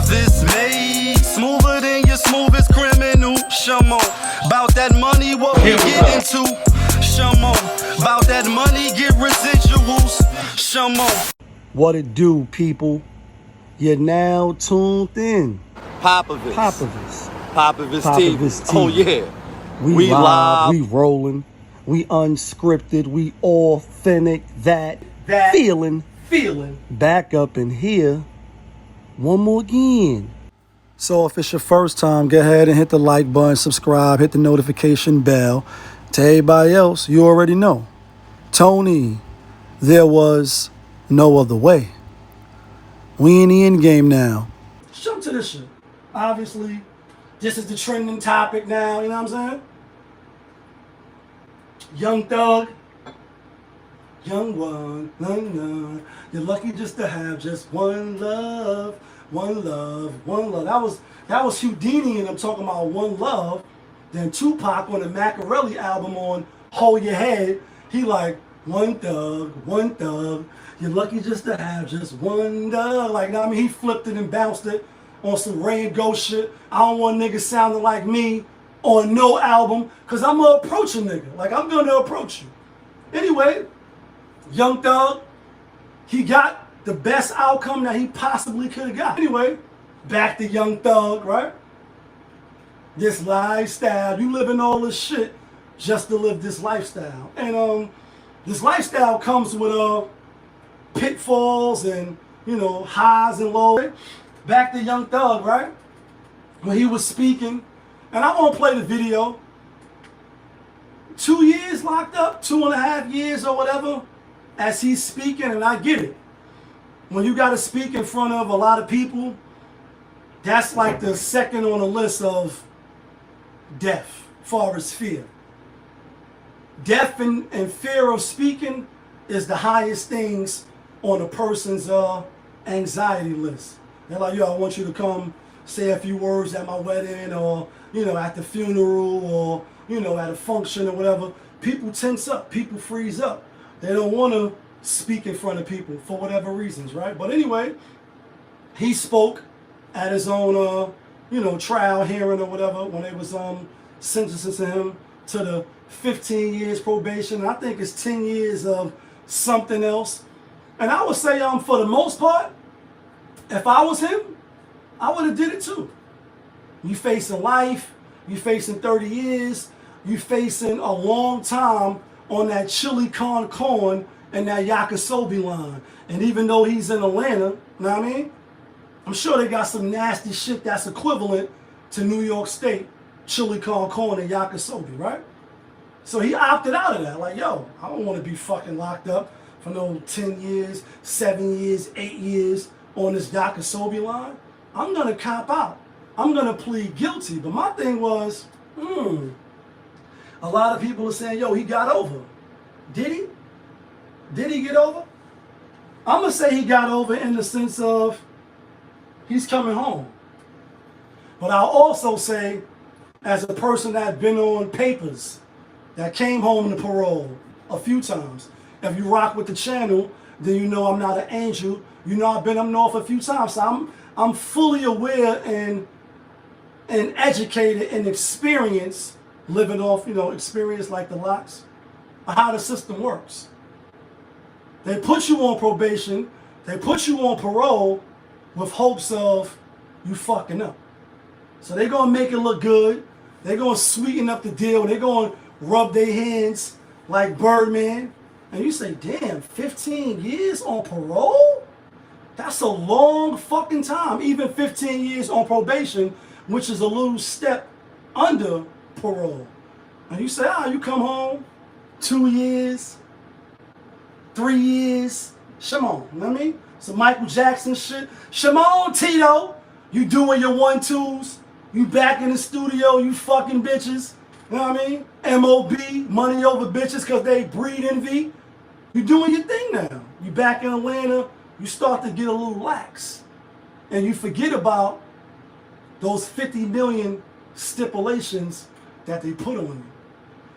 this made smoother than your smoothest criminal. Shamo, about that money, what we get into. Shamo, about that money, get residuals. Shamo. What it do, people? You're now tuned in. Popovich. Popovich TV. TV. Oh yeah. We live, we rolling, we unscripted, we authentic, that feeling back up in here one more again. So if it's your first time, go ahead and hit the like button, subscribe, hit the notification bell. To everybody else, you already know. Tony, there was no other way. We in the end game now. Jump to this shit. Obviously, this is the trending topic now, you know what I'm saying? Young Thug, young one, you're lucky just to have just one love, one love, one love. That was Houdini and I'm talking about one love. Then Tupac on the Machiavelli album on Hold Your Head, he like, one thug, you're lucky just to have just one thug. Like, I mean, he flipped it and bounced it on some Rain Ghost shit. I don't want niggas sounding like me on no album, because I'm going to approach a nigga. Like, I'm going to approach you. Anyway, Young Thug, he got the best outcome that he possibly could have got. Anyway, back to Young Thug, right? This lifestyle, you living all this shit just to live this lifestyle. And this lifestyle comes with pitfalls and, you know, highs and lows. Back to Young Thug, right? When he was speaking, and I won't play the video. 2 years locked up, 2.5 years or whatever, as he's speaking, and I get it. When you got to speak in front of a lot of people, that's like the second on the list of death, far as fear. Death and fear of speaking is the highest things on a person's anxiety list. They're like, yo, I want you to come say a few words at my wedding or, you know, at the funeral or, you know, at a function or whatever. People tense up. People freeze up. They don't want to speak in front of people for whatever reasons, right? But anyway, he spoke at his own, you know, trial hearing or whatever when they was sentencing him to the 15 years probation. I think it's 10 years of something else. And I would say, for the most part, if I was him, I would have did it too. You facing life, you facing 30 years, you facing a long time on that chili con corn and that yakisobe line. And even though he's in Atlanta, you know what I mean? I'm sure they got some nasty shit that's equivalent to New York State chili con corn and yakisobe, right? So he opted out of that. Like, yo, I don't want to be fucking locked up for no 10 years, 7 years, 8 years on this yakisobe line. I'm going to cop out. I'm going to plead guilty. But my thing was, a lot of people are saying, yo, he got over. Did he? Did he get over? I'm going to say he got over in the sense of he's coming home. But I'll also say, as a person that's been on papers, that came home to parole a few times. If you rock with the channel, then you know I'm not an angel. You know I've been up north a few times. So I'm fully aware and educated and experienced, living off, you know, experience like the locks, of how the system works. They put you on probation, they put you on parole with hopes of you fucking up. So they're gonna make it look good. They're gonna sweeten up the deal. They're gonna rub their hands like Birdman. And you say, damn, 15 years on parole? That's a long fucking time. Even 15 years on probation, which is a little step under parole. And you say, you come home 2 years, 3 years. Shimon, you know what I mean? Some Michael Jackson shit. Shimon Tito, you doing your 1-2s. You back in the studio, you fucking bitches. You know what I mean? MOB, money over bitches because they breed envy. You doing your thing now. You back in Atlanta, you start to get a little lax. And you forget about those 50 million stipulations that they put on you.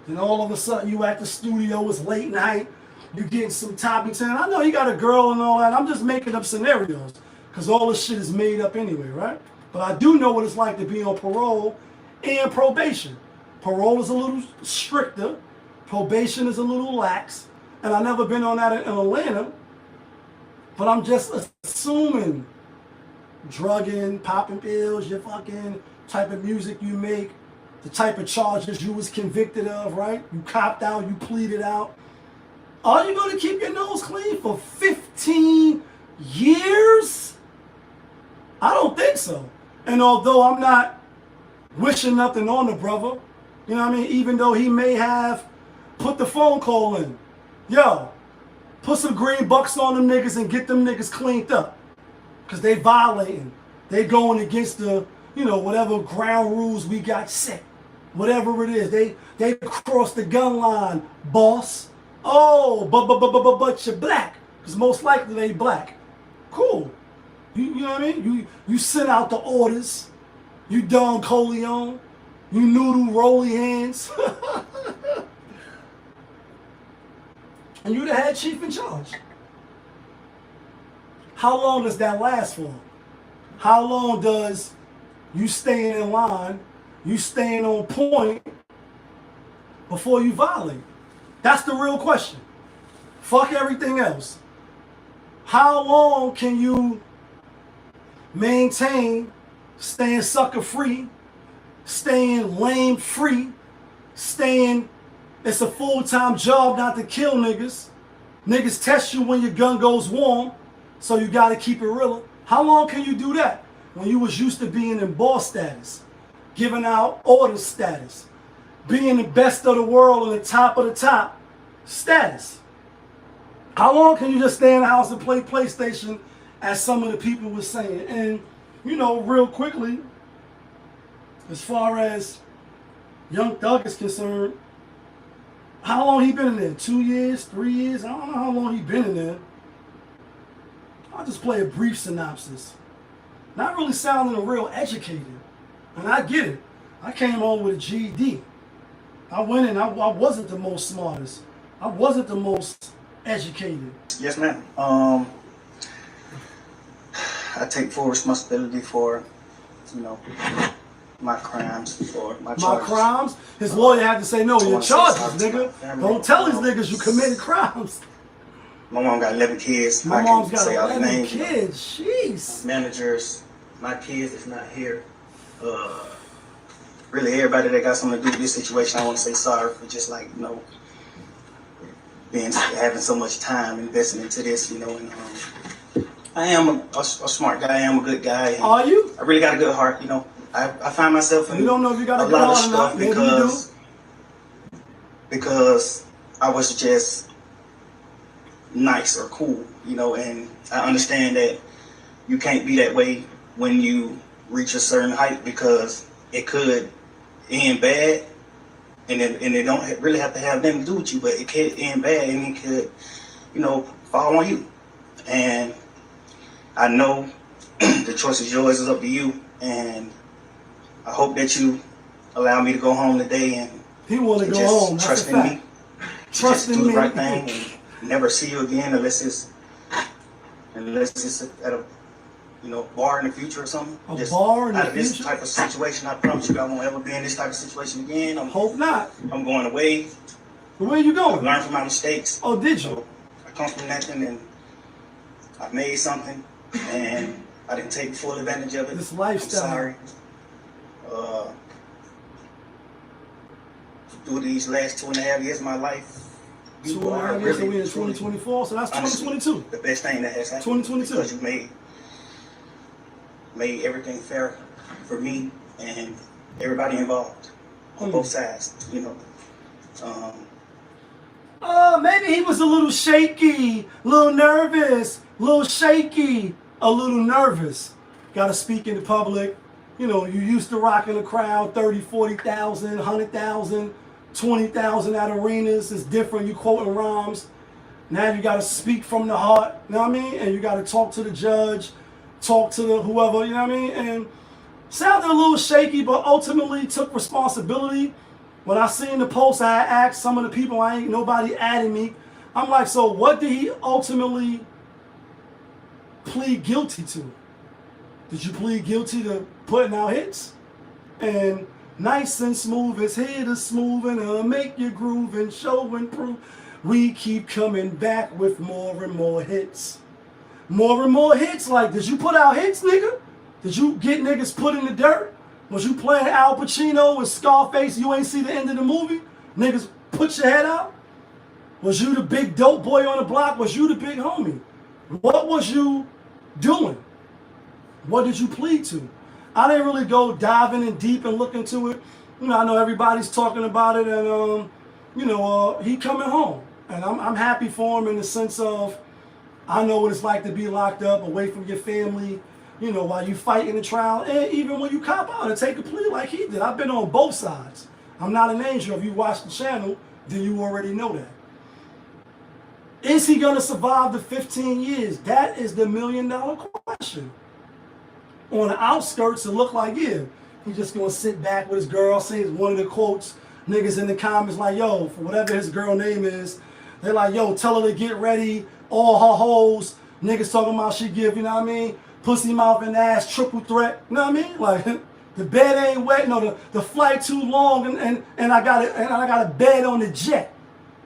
Then all of a sudden you at the studio, it's late night, you getting some topics in. I know you got a girl and all that. I'm just making up scenarios. because all this shit is made up anyway, right? But I do know what it's like to be on parole and probation. Parole is a little stricter, probation is a little lax, and I've never been on that in Atlanta, but I'm just assuming drugging, popping pills, your fucking type of music you make, the type of charges you was convicted of, right? You copped out, you pleaded out. Are you going to keep your nose clean for 15 years? I don't think so. And although I'm not wishing nothing on the brother, you know what I mean? Even though he may have put the phone call in. Yo, put some green bucks on them niggas and get them niggas cleaned up. Because they violating. They going against the, you know, whatever ground rules we got set. Whatever it is. They crossed the gun line, boss. Oh, but you're black. Because most likely they black. Cool. You know what I mean? You send out the orders. You Don Corleone. You noodle rolly hands. And you the head chief in charge. How long does that last for? How long does you staying in line, you staying on point before you violate? That's the real question. Fuck everything else. How long can you maintain staying sucker free, staying lame free, staying it's a full-time job not to kill niggas. Niggas test you when your gun goes warm, so you gotta keep it real. How long can you do that when you was used to being in boss status, giving out order status, being the best of the world and the top of the top status? How long can you just stay in the house and play PlayStation, as some of the people were saying? And, you know, real quickly, as far as Young Thug is concerned, how long he been in there? 2 years, 3 years? I don't know how long he been in there. I'll just play a brief synopsis. Not really sounding real educated. And I get it. I came home with a GED. I went in, I wasn't the most smartest. I wasn't the most educated. Yes, ma'am. I take full responsibility for, you know, my crimes or my charges. My crimes? His lawyer had to say, no, your charges, nigga. Don't tell these niggas you committed crimes. My mom got 11 kids. My I mom's can got say all the 11 names, kids. Jeez. Managers, my kids is not here. Really, everybody that got something to do with this situation, I want to say sorry for just like, you know, having so much time investing into this, you know. And I am a smart guy. I am a good guy. Are you? I really got a good heart, you know. I find myself in you don't know if you got a a lot of car or not. stuff Maybe you do. because I was just nice or cool, you know, and I understand that you can't be that way when you reach a certain height because it could end bad, and it don't really have to have nothing to do with you, but it could end bad and it could, you know, fall on you. And I know the choice is yours, it's up to you, and I hope that you allow me to go home today and he want to go just home. trust in me, Trust in do me. the right thing, and never see you again unless it's at a, you know, bar in the future or something. A bar in the out of this future? type of situation, I promise you I won't ever be in this type of situation again. Hope not. I'm going away. Where you going? Learn from my mistakes. Oh, did you? So I come from nothing and I made something and I didn't take full advantage of it. This lifestyle. I'm sorry. Through these last 2.5 years of my life, you 2.5 are years, so really, we in 2024, so that's honestly 2022. the best thing that has happened. 2022. Because you made everything fair for me and everybody involved on both sides, you know. Maybe he was a little shaky, a little nervous, a little shaky, a little nervous. Got to speak in the public. You know, you used to rocking a crowd, 30, 40,000, 100,000, 20,000 at arenas. It's different. You quoting rhymes. Now you got to speak from the heart, you know what I mean? And you got to talk to the judge, talk to the whoever, you know what I mean? And sounded a little shaky, but ultimately took responsibility. When I seen the post, I asked some of the people, nobody added me. I'm like, so what did he ultimately plead guilty to? Did you plead guilty to putting out hits? And nice and smooth is here to smooth and make you groove and show and prove. We keep coming back with more and more hits. More and more hits. Like, did you put out hits, nigga? Did you get niggas put in the dirt? Was you playing Al Pacino with Scarface? You ain't see the end of the movie? Niggas put your head out? Was you the big dope boy on the block? Was you the big homie? What was you doing? What did you plead to? I didn't really go diving in deep and look into it. You know, I know everybody's talking about it, and he coming home, and I'm happy for him in the sense of I know what it's like to be locked up away from your family, you know, while you fight in the trial, and even when you cop out and take a plea like he did. I've been on both sides. I'm not an angel. If you watch the channel, then you already know that. Is he going to survive the 15 years? That is the $1 million question. On the outskirts, it looked like, yeah, he's just going to sit back with his girl. Say one of the quotes, niggas in the comments like, yo, for whatever his girl name is, they're like, yo, tell her to get ready, all her hoes. Niggas talking about she give, you know what I mean? Pussy, mouth, and ass, triple threat. You know what I mean? Like, the bed ain't wet. No, the flight too long, and I got a bed on the jet.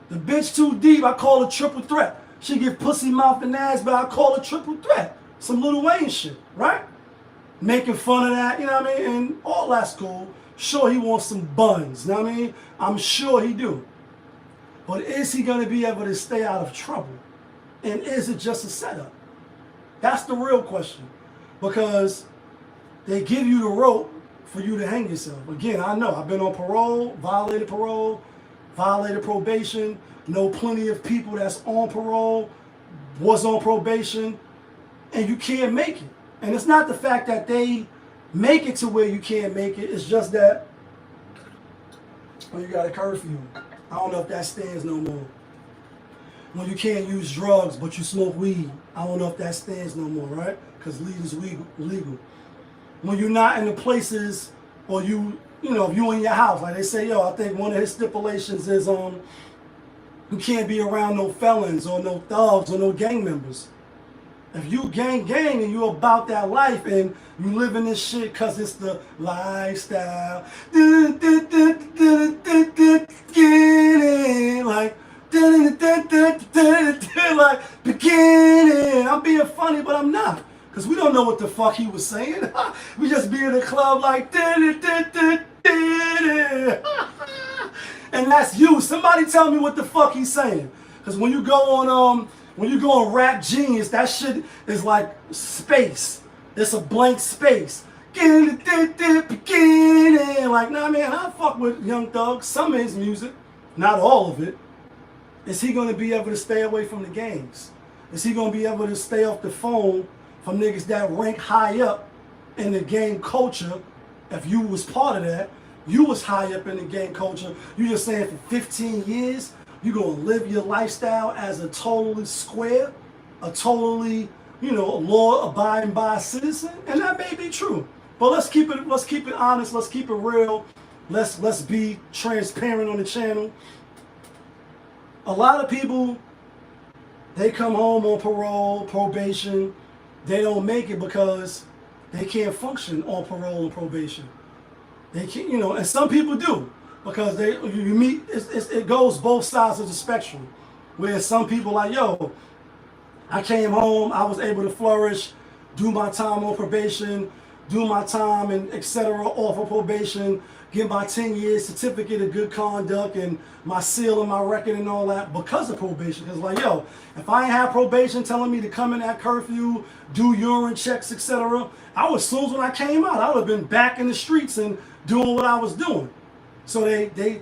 The bitch too deep, I call her triple threat. She give pussy, mouth, and ass, but I call her triple threat. Some Lil Wayne shit, right? Making fun of that, you know what I mean? And all that's cool. Sure, he wants some buns, you know what I mean? I'm sure he do. But is he going to be able to stay out of trouble? And is it just a setup? That's the real question. Because they give you the rope for you to hang yourself. Again, I know. I've been on parole, violated probation, know plenty of people that's on parole, was on probation, and you can't make it. And it's not the fact that they make it to where you can't make it, it's just that when you got a curfew, I don't know if that stands no more. When you can't use drugs but you smoke weed, I don't know if that stands no more, right? Because weed is legal. When you're not in the places, or if you in your house, like they say, yo, I think one of his stipulations is you can't be around no felons or no thugs or no gang members. If you gang and you about that life and you live in this shit because it's the lifestyle, like beginning. I'm being funny, but I'm not. Because we don't know what the fuck he was saying. We just be in the club like, and that's you. Somebody tell me what the fuck he's saying. Because when you go on Rap Genius, that shit is like space. It's a blank space. Like, nah, man, I fuck with Young Thug. Some of his music, not all of it. Is he going to be able to stay away from the gangs? Is he going to be able to stay off the phone from niggas that rank high up in the gang culture? If you was part of that, you was high up in the gang culture. You just saying for 15 years, you gonna live your lifestyle as a totally square, a totally, law-abiding by citizen, and that may be true. But let's keep it honest. Let's keep it real. Let's be transparent on the channel. A lot of people, they come home on parole, probation. They don't make it because they can't function on parole and probation. They can't, and some people do. Because it goes both sides of the spectrum. Where some people like, yo, I came home, I was able to flourish, do my time on probation, do my time and etc. off of probation, get my 10 years certificate of good conduct and my seal and my record and all that because of probation. Because like, yo, if I ain't have probation telling me to come in at curfew, do urine checks, etc., as soon as when I came out, I would have been back in the streets and doing what I was doing. So they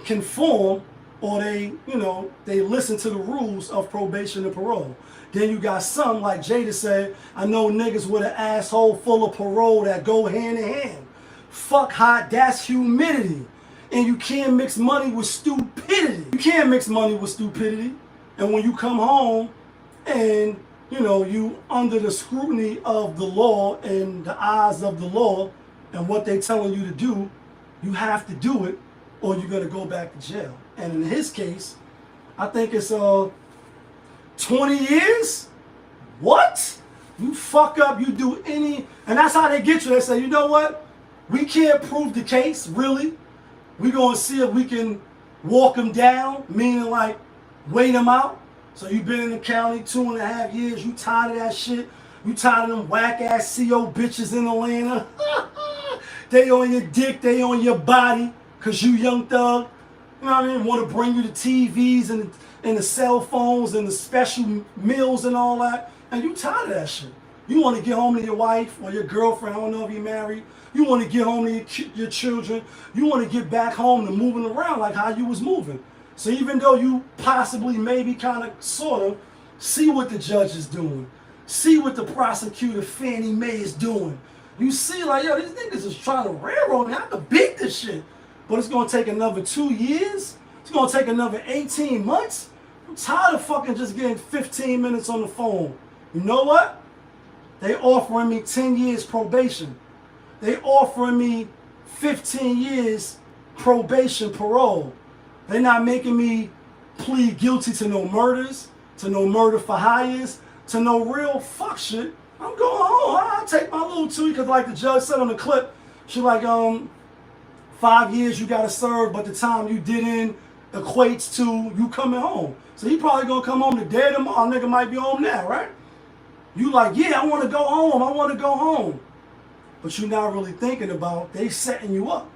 conform, or they listen to the rules of probation and parole. Then you got some, like Jada said, I know niggas with an asshole full of parole that go hand in hand. Fuck hot, that's humidity. And you can't mix money with stupidity. You can't mix money with stupidity. And when you come home and, you under the scrutiny of the law and the eyes of the law and what they telling you to do, you have to do it or you're going to go back to jail. And in his case, I think it's 20 years? What? You fuck up, you do any, and that's how they get you. They say, you know what? We can't prove the case, really. We're going to see if we can walk him down, meaning like wait him out. So you've been in the county 2.5 years. You tired of that shit. You tired of them whack-ass CO bitches in Atlanta. They on your dick, they on your body, because you young thug. You know what I mean? Want to bring you the TVs and the cell phones and the special meals and all that. And you tired of that shit. You want to get home to your wife or your girlfriend. I don't know if you're married. You want to get home to your children. You want to get back home to moving around like how you was moving. So even though you possibly, maybe, kind of, sort of, see what the judge is doing. See what the prosecutor, Fannie Mae, is doing. You see, like, yo, these niggas is trying to railroad me. I can beat this shit. But it's going to take another 2 years. It's going to take another 18 months. I'm tired of fucking just getting 15 minutes on the phone. You know what? They offering me 10 years probation. They offering me 15 years probation parole. They're not making me plead guilty to no murders, to no murder for hires, to no real fuck shit. I'm going home. I'll take my little 2 because like the judge said on the clip, she like, 5 years you gotta serve, but the time you didn't equates to you coming home. So he probably gonna come home today, tomorrow. Nigga might be home now, right? You like, yeah, I wanna go home. I wanna go home. But you're not really thinking about they setting you up.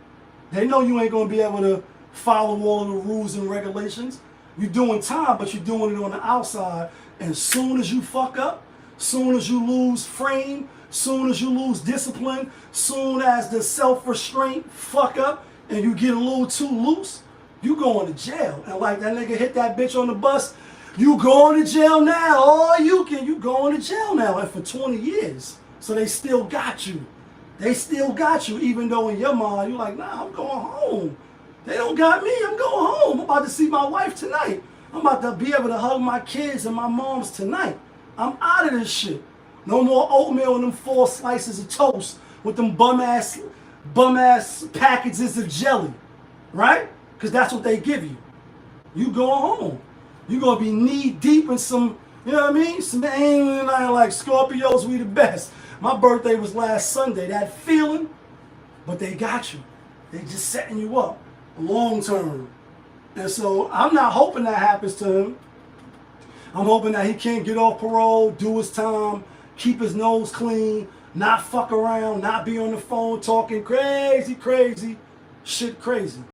They know you ain't gonna be able to follow all of the rules and regulations. You're doing time, but you're doing it on the outside. And soon as you fuck up, soon as you lose frame, soon as you lose discipline, soon as the self-restraint fuck up and you get a little too loose, you going to jail. And like that nigga hit that bitch on the bus, you going to jail now. Oh, you going to jail now. And for 20 years. So they still got you. They still got you, even though in your mind, you're like, nah, I'm going home. They don't got me, I'm going home. I'm about to see my wife tonight. I'm about to be able to hug my kids and my moms tonight. I'm out of this shit. No more oatmeal and them 4 slices of toast with them bum ass packages of jelly. Right? Because that's what they give you. You going home. You going to be knee deep in some, you know what I mean? Some ain't like Scorpios, we the best. My birthday was last Sunday. That feeling, but they got you. They just setting you up long term. And so I'm not hoping that happens to him. I'm hoping that he can't get off parole, do his time, keep his nose clean, not fuck around, not be on the phone talking crazy shit crazy.